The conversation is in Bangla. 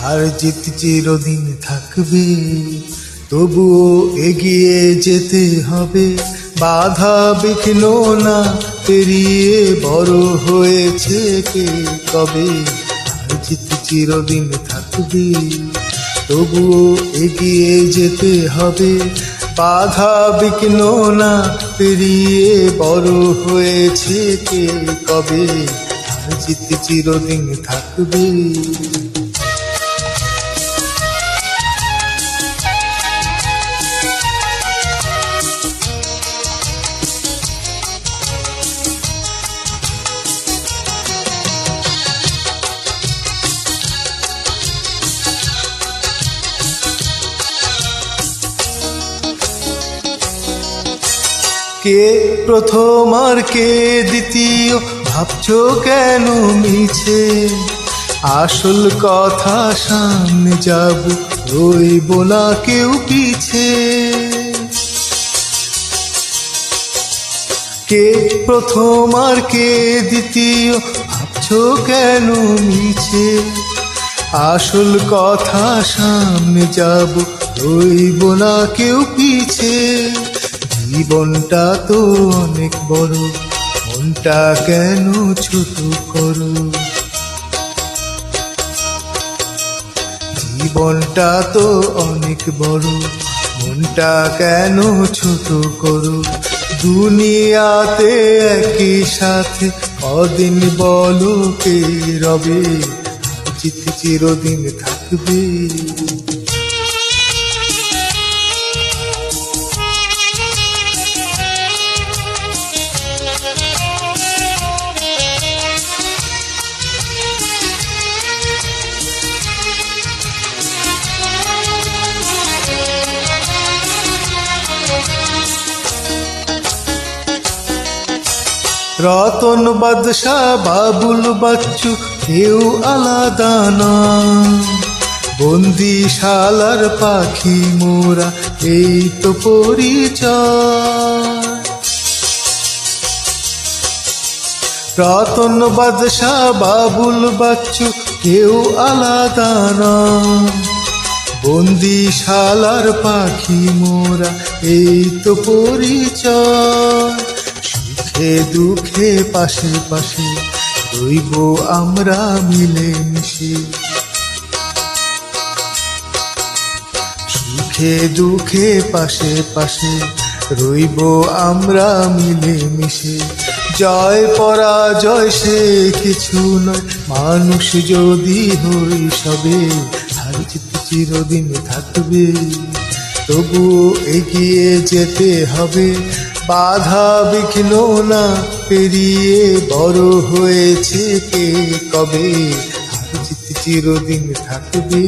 হার জিত চিরদিন থাকবে, তবুও এগিয়ে যেতে হবে। বাধা বিঘ্ন না পেরিয়ে বড় হয়েছে কে কবে। হার জিত চিরদিন থাকবে, তবুও এগিয়ে যেতে হবে। বাধা বিঘ্ন না পেরিয়ে বড় হয়েছে কে কবে। হার জিত চিরদিন থাকবে। কে প্রথম আর কে দ্বিতীয় ভাবছো কেন মিছে। আসল কথা সামনে যাব, রইব না কেউ পিছে। কে প্রথম আর কে দ্বিতীয় ভাবছো কেন মিছে। আসল কথা সামনে যাব, রইব না কেউ পিছে। জীবনটা তো অনেক বড়, মনটা কেন ছোট করো। জীবনটা তো অনেক বড়, মনটা কেন ছোট করো। দুনিয়াতে একই সাথে কদিন বলো কে রবে। হার জিত চিরদিন থাকবে। রতন বাদশা বাবুল বাচ্চু কেউ আলাদা না। বন্দিশালার পাখি মোরা এই তো পরিচয়। রতন বাদশা বাবুল বাচ্চু কেউ আলাদা না। বন্দিশালার পাখি মোরা এই তো পরিচয়। সুখে দুঃখে পাশে পাশে রইব আমরা মিলে মিশে। সুখে দুঃখে পাশে পাশে রইব আমরা মিলে মিশে। জয় পরাজয় সে কিছু নয়, মানুষ যদি হই সবে। হার জিত চিরদিন থাকবে, তবুও এগিয়ে যেতে হবে। বাধা বিঘ্ন না পেরিয়ে বড় হয়েছে কে কবে। হার জিত চিরদিন থাকবে।